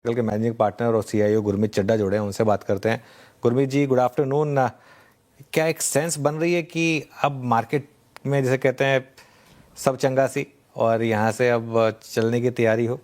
के managing partner और CEO Gurmeet Chadha जोड़े हैं, उनसे बात करते हैं। गुरमीत जी, गुड आफ्टरनून। क्या एक सेंस बन रही है कि अब मार्केट में जैसे कहते हैं सब चंगा सी और यहाँ से अब चलने की तैयारी हो?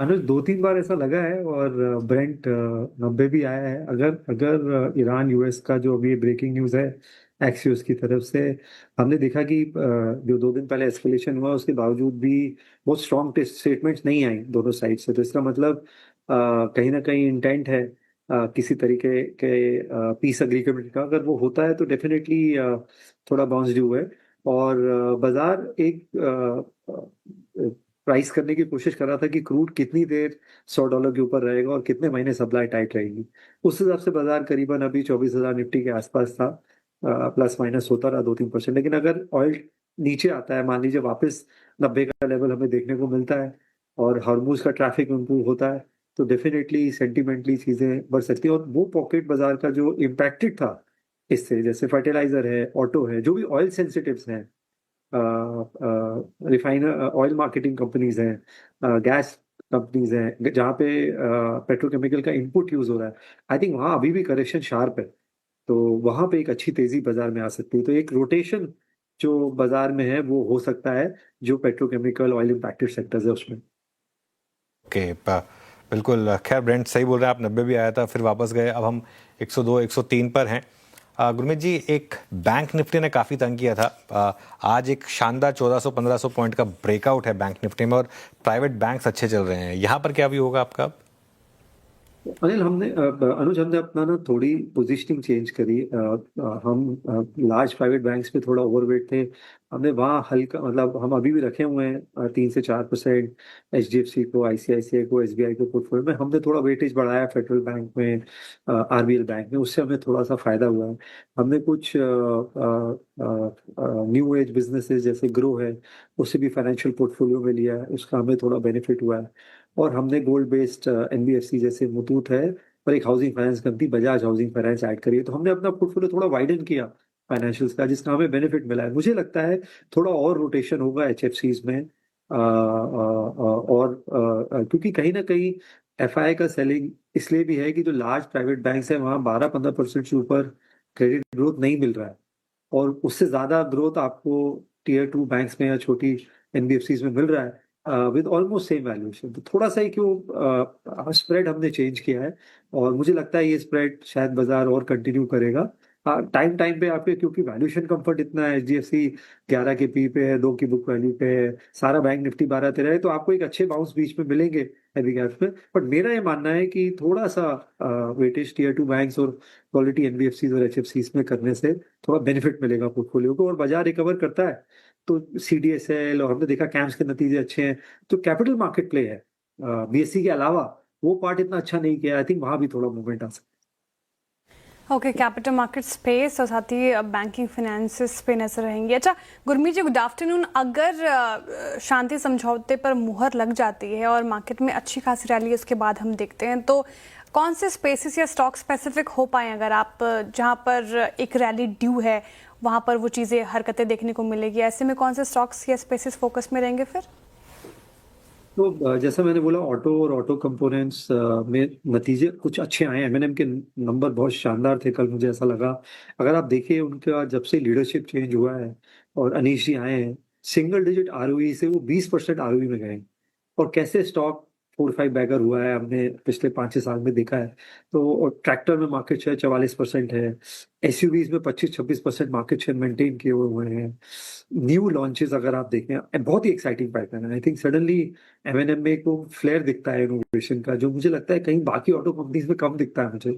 अनुज, 2-3 बार ऐसा लगा है और ब्रेंट 90 भी आया है। अगर अगर ईरान यूएस का जो अभी ब्रेकिंग न्यूज है एक्सियोस की तरफ से, हमने देखा कि जो 2 दिन पहले एस्केलेशन हुआ उसके बावजूद भी बहुत स्ट्रॉन्ग स्टेटमेंट्स नहीं आई दोनों साइड से। तो इसका मतलब कहीं ना कहीं इंटेंट है किसी तरीके के पीस एग्रीमेंट का। अगर वो होता है तो डेफिनेटली थोड़ा बाउंस ड्यू है। और बाजार एक प्राइस करने की कोशिश कर रहा था कि क्रूड कितनी देर $100 के ऊपर रहेगा और कितने महीने सप्लाई टाइट रहेगी। उस हिसाब से बाजार करीबन अभी 24,000 निफ्टी के आसपास था। प्लस माइनस होता रहा 2-3%। लेकिन अगर ऑयल नीचे आता है, मान लीजिए वापस 90 का लेवल हमें देखने को मिलता है और हॉर्मूज का ट्रैफिक इंप्रूव होता है, तो डेफिनेटली सेंटिमेंटली चीजें बढ़ सकती हैं। और वो पॉकेट बाजार का जो इम्पैक्टेड था इससे, जैसे फर्टिलाइजर है, ऑटो है, जो भी ऑयल सेंसिटिव्स हैं, रिफाइनर ऑयल मार्केटिंग कंपनीज हैं, गैस कंपनीज हैं, जहाँ पे पेट्रोकेमिकल का इनपुट यूज हो रहा है, आई थिंक वहाँ अभी भी करेक्शन शार्प है। तो वहाँ पे एक अच्छी तेजी बाजार में आ सकती है। तो एक रोटेशन जो बाजार में है वो हो सकता है, जो पेट्रोकेमिकल ऑयल इम्पैक्टेड सेक्टर्स है उसमें। ओके, बिल्कुल। खैर, ब्रेंट सही बोल रहे हैं आप, 90 भी आया था फिर वापस गए, अब हम 102 103 पर हैं। गुरमीत जी, एक बैंक निफ्टी ने काफ़ी तंग किया था। आज एक शानदार 1400-1500 पॉइंट का ब्रेकआउट है बैंक निफ्टी में और प्राइवेट बैंक्स अच्छे चल रहे हैं। यहाँ पर क्या भी होगा आपका? अनिल, अनुज, हमने अपना ना थोड़ी पोजीशनिंग चेंज करी। हम लार्ज प्राइवेट बैंक्स पे थोड़ा ओवरवेट थे। हमने वहाँ हल्का, मतलब हम अभी भी रखे हुए हैं 3 से 4% एचडीएफसी को, आईसीआईसीआई को, एसबीआई को पोर्टफोलियो में। हमने थोड़ा वेटेज बढ़ाया फेडरल बैंक में, आरबीएल बैंक में, उससे हमें थोड़ा सा फायदा हुआ है। हमने कुछ न्यू एज बिजनेसेस जैसे ग्रो है, उससे भी फाइनेंशियल पोर्टफोलियो में लिया है, उसका हमें थोड़ा बेनिफिट हुआ है। और हमने गोल्ड बेस्ड एनबीएफसी जैसे मुथूट है, और एक housing finance company Bajaj housing finance add करी है। तो हमने अपना पोर्टफोलियो थोड़ा वाइडन किया फाइनेंशियल्स का, जिसका हमें बेनिफिट मिला है। मुझे लगता है थोड़ा और रोटेशन होगा एचएफसीज में। क्योंकि कहीं ना कहीं एफआई का सेलिंग इसलिए भी है कि जो लार्ज प्राइवेट बैंक्स है वहाँ 12-15% से ऊपर क्रेडिट ग्रोथ नहीं मिल रहा है। और उससे ज्यादा ग्रोथ आपको टीयर 2 बैंक्स में या छोटी एनबीएफसीज में मिल रहा है विद ऑलमोस्ट सेम वैल्यूएशन। तो थोड़ा सा ही क्यों स्प्रेड हमने चेंज किया है, और मुझे लगता है ये स्प्रेड शायद बाजार और कंटिन्यू करेगा। टाइम टाइम पे आपके, क्योंकि वैल्यूएशन कंफर्ट इतना है, एचडीएफसी 11 के पी पे है, 2 की बुक वैल्यू पे है, सारा बैंक निफ्टी 12-13 है, तो आपको एक अच्छे बाउंस बीच में मिलेंगे हैवी गैप्स में। बट मेरा ये मानना है कि थोड़ा सा वेटेज टीयर 2 बैंक्स और क्वालिटी एनबीएफसी और एचएफसी में करने से थोड़ा बेनिफिट मिलेगा पोर्टफोलियो को, और बाजार रिकवर करता है तो सीडीएसएल, और हमने देखा कैम्स के नतीजे अच्छे हैं। तो कैपिटल मार्केट प्ले है बीएससी के अलावा, वो पार्ट इतना अच्छा नहीं किया। आई थिंक वहां भी थोड़ा मूवमेंट आ सकता ओके, कैपिटल मार्केट स्पेस और साथ ही बैंकिंग फाइनेंसेस पे नजर रहेंगे। अच्छा गुरमीत जी, गुड आफ्टरनून। अगर शांति समझौते पर मुहर लग जाती है और मार्केट में अच्छी खासी रैली उसके बाद हम देखते हैं, तो कौन से स्पेसिस या स्टॉक स्पेसिफिक हो पाए अगर आप जहां पर एक रैली ड्यू है वहां पर वो चीज़ें हरकतें देखने को मिलेगी? ऐसे में कौन से स्टॉक्स या स्पेसिस फोकस में रहेंगे फिर? तो जैसा मैंने बोला, ऑटो और ऑटो कंपोनेंट्स में नतीजे कुछ अच्छे आए हैं। एमएनएम के नंबर बहुत शानदार थे कल, मुझे ऐसा लगा। अगर आप देखिए उनका जब से लीडरशिप चेंज हुआ है और अनीश जी आए हैं, सिंगल डिजिट आरओई से वो 20% आरओई में गए। और कैसे स्टॉक 4-5 बैगर हुआ है हमने पिछले 5-6 साल में देखा है। तो ट्रैक्टर में मार्केट शेयर 44% है, एसयूवीज में 25-26% मार्केट शेयर मेंटेन किए हुए हैं। न्यू लॉन्चेस अगर आप देखें, बहुत ही एक्साइटिंग पैटर्न है। आई थिंक सडनली एमएनएम में एक फ्लेयर दिखता है इनोवेशन का, जो मुझे लगता है कहीं बाकी ऑटो कंपनीज में कम दिखता है मुझे।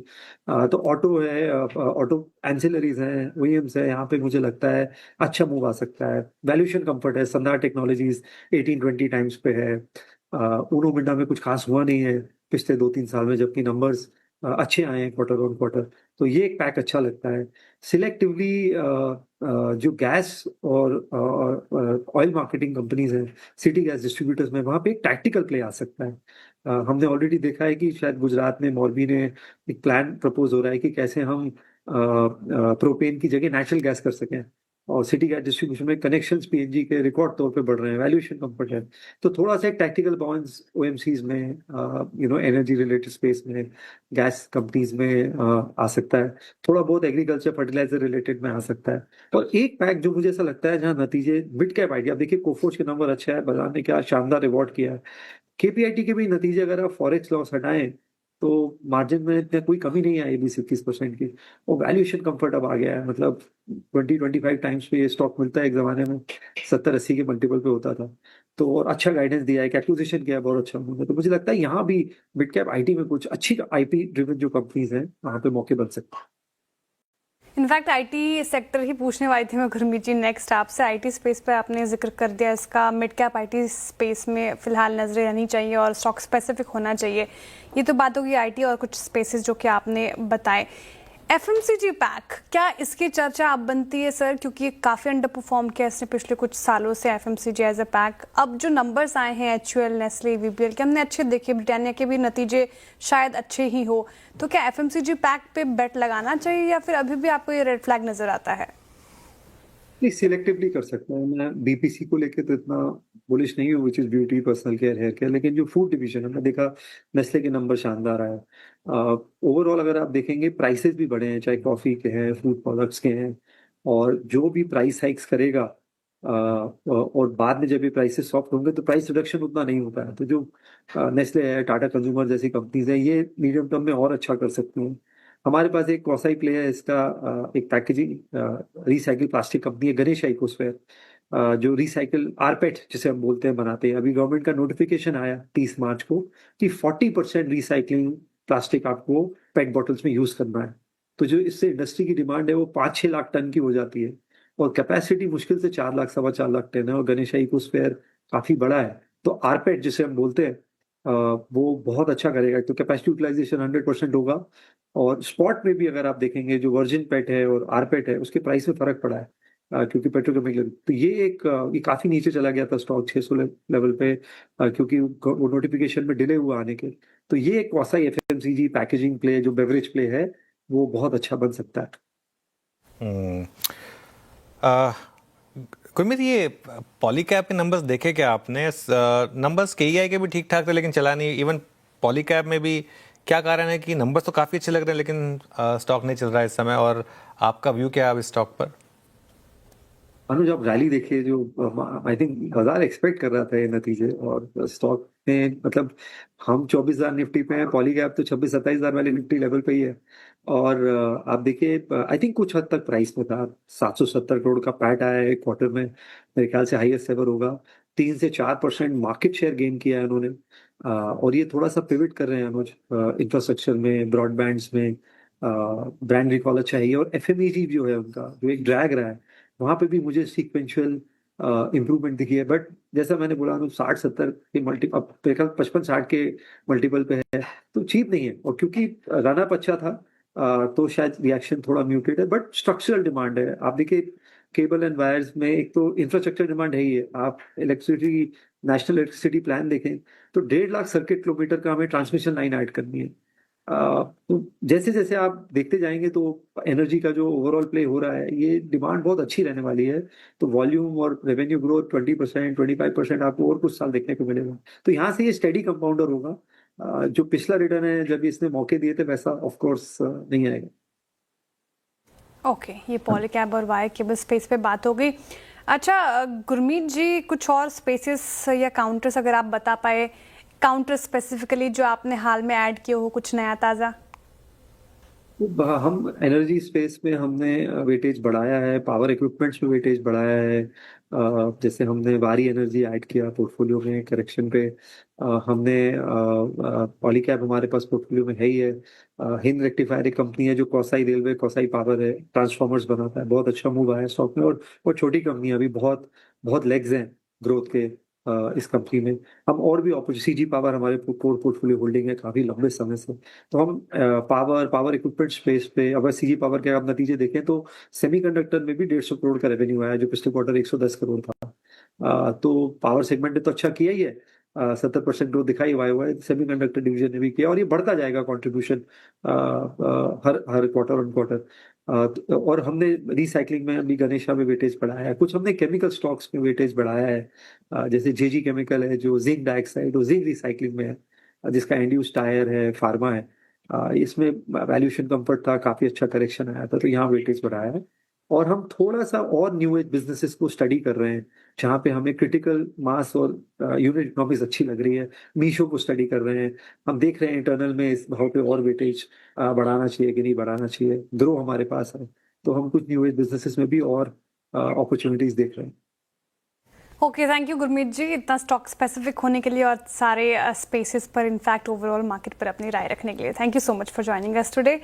तो ऑटो है, ऑटो एंसिलरीज हैं, ओईएम्स है, यहाँ पे मुझे लगता है अच्छा मूव आ सकता है। वैल्यूएशन कंफर्ट है, संदार टेक्नोलॉजीज 18-20 टाइम्स पे है। उनो मिंडा में कुछ खास हुआ नहीं है पिछले 2-3 साल में, जबकि नंबर्स अच्छे आए हैं क्वार्टर ऑन क्वार्टर। तो ये एक पैक अच्छा लगता है। सिलेक्टिवली जो गैस और ऑयल मार्केटिंग कंपनीज हैं, सिटी गैस डिस्ट्रीब्यूटर्स में, वहाँ पे एक टैक्टिकल प्ले आ सकता है। हमने ऑलरेडी देखा है कि शायद गुजरात में मौरबी ने एक प्लान प्रपोज हो रहा है कि कैसे हम प्रोपेन की जगह नेचुरल गैस कर सकें। और सिटी गैस डिस्ट्रीब्यूशन में कनेक्शंस पीएनजी के रिकॉर्ड तौर पे बढ़ रहे हैं, वैल्यूएशन कंफर्ट है। तो थोड़ा सा एक टैक्टिकल बाउंस ओएमसीज में, एनर्जी रिलेटेड स्पेस में, गैस कंपनीज में आ सकता है। थोड़ा बहुत एग्रीकल्चर फर्टिलाइजर रिलेटेड में आ सकता है। और एक पैक जो मुझे ऐसा लगता है जहां नतीजे मिड कैप आइडिया, देखिए कोफोर्ज के नंबर अच्छा है, बाजार ने क्या शानदार रिवॉर्ड किया है। केपीआईटी के भी नतीजे अगर आप फॉरेक्स लॉस हटाएं तो मार्जिन में इतना कोई कमी नहीं आई 20-21% की। वो वैल्यूएशन कंफर्ट अब आ गया है, मतलब 20-25 टाइम्स पे ये स्टॉक मिलता है, एक जमाने में 70-80 के मल्टीपल पे होता था। तो और अच्छा गाइडेंस दिया है, एक्विजिशन किया है बहुत अच्छा उन्होंने। तो मुझे लगता है यहाँ भी मिड कैप आईटी में कुछ अच्छी आईपी ड्रिवन जो कंपनीज हैं वहां पे मौके बन सकते हैं। इनफैक्ट आईटी सेक्टर ही पूछने वाली थी मैं गुरमीत जी नेक्स्ट आपसे। आईटी स्पेस पे आपने जिक्र कर दिया इसका, मिड कैप आईटी स्पेस में फिलहाल नजरें रहनी चाहिए और स्टॉक स्पेसिफिक होना चाहिए। ये तो बात होगी आईटी और कुछ स्पेसेस जो कि आपने बताए। एफएमसीजी पैक, क्या इसकी चर्चा अब बनती है सर? क्योंकि ये काफ़ी अंडर परफॉर्म किया इसने पिछले कुछ सालों से एफएमसीजी एज ए पैक। अब जो नंबर्स आए हैं एचयूएल, नेस्ले, वीपीएल के हमने अच्छे देखे, ब्रिटानिया के भी नतीजे शायद अच्छे ही हो, तो क्या एफएमसीजी पैक पे बेट लगाना चाहिए या फिर अभी भी आपको ये रेड फ्लैग नजर आता है? नहीं, सिलेक्टिवली कर सकते हैं। मैं बीपीसी को लेके तो इतना बुलिश नहीं हूँ, which is beauty, personal care, hair care. लेकिन जो फूड डिवीजन है, मैं देखा नेस्ले के नंबर शानदार आए। ओवरऑल अगर आप देखेंगे प्राइसेस भी बढ़े हैं, चाहे कॉफी के हैं, फूड प्रोडक्ट्स के हैं। और जो भी प्राइस हाइक्स करेगा और बाद में जब ये प्राइसेस सॉफ्ट होंगे तो प्राइस रिडक्शन उतना नहीं होता है। तो जो नेस्ले है, टाटा कंज्यूमर जैसी कंपनीज है, ये मीडियम टर्म में और अच्छा कर सकती हैं। हमारे पास एक कौसाई प्ले है इसका, एक पैकेजिंग रिसाइकिल प्लास्टिक कंपनी है गणेश इकोस्फेयर, जो रिसाइकिल आरपेट जिसे हम बोलते हैं बनाते हैं। अभी गवर्नमेंट का नोटिफिकेशन आया 30 मार्च को कि 40% रिसाइकलिंग प्लास्टिक आपको पेट बॉटल्स में यूज करना है। तो जो इससे इंडस्ट्री की डिमांड है वो 5-6 लाख टन की हो जाती है, और कैपेसिटी मुश्किल से 4 लाख 4.25 लाख टन है, और गणेश इकोस्फेयर काफी बड़ा है। तो आरपेट जिसे हम बोलते हैं वो बहुत अच्छा करेगा। तो कैपेसिटी यूटिलाइजेशन 100% होगा। और स्पॉट में भी अगर आप देखेंगे जो वर्जिन पेट है और आर पेट है, उसके प्राइस में फर्क पड़ा है, क्योंकि पेट्रोकेमिकल। तो ये काफी नीचे चला गया था स्टॉक 600 लेवल पे, क्योंकि वो नोटिफिकेशन में डिले हुआ आने के। तो ये एक वैसा एफएमसीजी पैकेजिंग प्ले जो बेवरेज प्ले है वो बहुत अच्छा बन सकता है। गुरमीत, ये पॉलीकैब के नंबर्स देखे क्या आपने? नंबर्स केईआई के भी ठीक ठाक थे लेकिन चला नहीं। इवन पॉलीकैब में भी क्या कारण है कि नंबर्स तो काफ़ी अच्छे लग रहे हैं लेकिन स्टॉक नहीं चल रहा है इस समय? और आपका व्यू क्या है अब इस स्टॉक पर? अनुज, आप रैली देखिए, जो आई थिंक बाजार एक्सपेक्ट कर रहा था ये नतीजे, और स्टॉक में मतलब हम 24,000 निफ्टी पे हैं, पॉलीकैब तो 26-27,000 वाले निफ्टी लेवल पे ही है। और आप देखिए आई थिंक कुछ हद तक प्राइस में था। 770 करोड़ का पैट आया है क्वार्टर में, मेरे ख्याल से हाईएस्ट एवर होगा। 3 से 4% मार्केट शेयर गेन किया है उन्होंने। और ये थोड़ा सा पिवट कर रहे हैं अनुज, इंफ्रास्ट्रक्चर में, ब्रॉडबैंड्स में। ब्रांड रिकॉल अच्छा है, और एफएमईजी जो है उनका जो एक ड्रैग रहा है, वहां पे भी मुझे सीक्वेंशियल इंप्रूवमेंट दिखी है। बट जैसा मैंने बोला तो 60-70 के मल्टी, अब 55-60 के मल्टीपल पे है, तो चीप नहीं है। और क्योंकि रनअप अच्छा था तो शायद रिएक्शन थोड़ा म्यूटेड है। बट स्ट्रक्चरल डिमांड है। आप देखिए केबल एंड वायर्स में एक तो इंफ्रास्ट्रक्चर डिमांड है ही है। आप इलेक्ट्रिसिटी, नेशनल इलेक्ट्रिसिटी प्लान देखें तो 1.5 लाख सर्किट किलोमीटर का हमें ट्रांसमिशन लाइन ऐड करनी है। तो जैसे जैसे आप देखते जाएंगे तो एनर्जी का जो ओवरऑल प्ले हो रहा है, ये डिमांड बहुत अच्छी रहने वाली है। तो वॉल्यूम और रेवेन्यू ग्रोथ 20%, 25% आपको और कुछ साल देखने को मिलेगा। तो यहाँ से ये स्टेडी कंपाउंडर होगा। जो पिछला रिटर्न है जब इसने मौके दिए थे वैसा ऑफ कोर्स नहीं आएगा। ओके, ये पॉलीकैब और वायर केबल स्पेस पे बात हो गई। अच्छा गुरमीत जी, कुछ और स्पेसेस या काउंटर्स अगर आप बता पाए, काउंटर स्पेसिफिकली जो आपने हाल में ऐड किए हो, कुछ नया ताज़ा? हम एनर्जी स्पेस में हमने वेटेज बढ़ाया है, पावर इक्विपमेंट्स में वेटेज बढ़ाया है। जैसे हमने वारी एनर्जी ऐड किया पोर्टफोलियो में करेक्शन पे। हमने पॉलीकैब हमारे पास पोर्टफोलियो में है ही है। हिंद रेक्टिफायर एक कंपनी है जो कौसाई रेलवे, कौसाई पावर है, ट्रांसफॉर्मर्स बनाता है, बहुत अच्छा मूव आया स्टॉक में। और छोटी कंपनी है, अभी बहुत बहुत लेग्स हैं ग्रोथ के इस कंपनी में। हम और भी सीजी पावर हमारे कोर पोर्टफोलियो होल्डिंग है काफी लंबे समय से। तो हम पावर इक्विपमेंट स्पेस पे, अगर सीजी पावर के आप नतीजे देखें तो सेमीकंडक्टर में भी 150 करोड़ का रेवेन्यू आया, जो पिछले क्वार्टर 110 करोड़ था। तो पावर सेगमेंट ने तो अच्छा किया ही है, 70% ग्रोथ दिखाई वाई। सेमीकंडक्टर डिवीजन ने भी किया, और ये बढ़ता जाएगा contribution her her quarter on quarter. और हमने रिसाइकलिंग में अभी गणेशा में वेटेज बढ़ाया है, कुछ हमने केमिकल स्टॉक्स में वेटेज बढ़ाया है। जैसे जेजी केमिकल है जो जिंक डाइऑक्साइड और जिंक रिसाइकलिंग में है, जिसका एंड यूज टायर है, फार्मा है। इसमें वैल्यूएशन कंफर्ट था, काफी अच्छा करेक्शन आया था, तो यहाँ वेटेज बढ़ाया है। और हम थोड़ा सा और न्यू एज बिजनेसेस को स्टडी कर रहे हैं जहाँ पे हमें क्रिटिकल मास और यूनिट इकोनॉमिक्स अच्छी लग रही है। मीशो को स्टडी कर रहे हैं, हम देख रहे हैं इंटरनल में इस भाव पे और वेटेज बढ़ाना चाहिए कि नहीं बढ़ाना चाहिए। ग्रो हमारे पास है, तो हम कुछ न्यू एज बिजनेसेस में भी और अपॉर्चुनिटीज देख रहे हैं। ओके, थैंक यू गुरमीत जी, इतना स्टॉक स्पेसिफिक होने के लिए और सारे स्पेसेस पर इनफैक्ट ओवरऑल मार्केट पर अपनी राय रखने के लिए। Thank you so much for joining us today.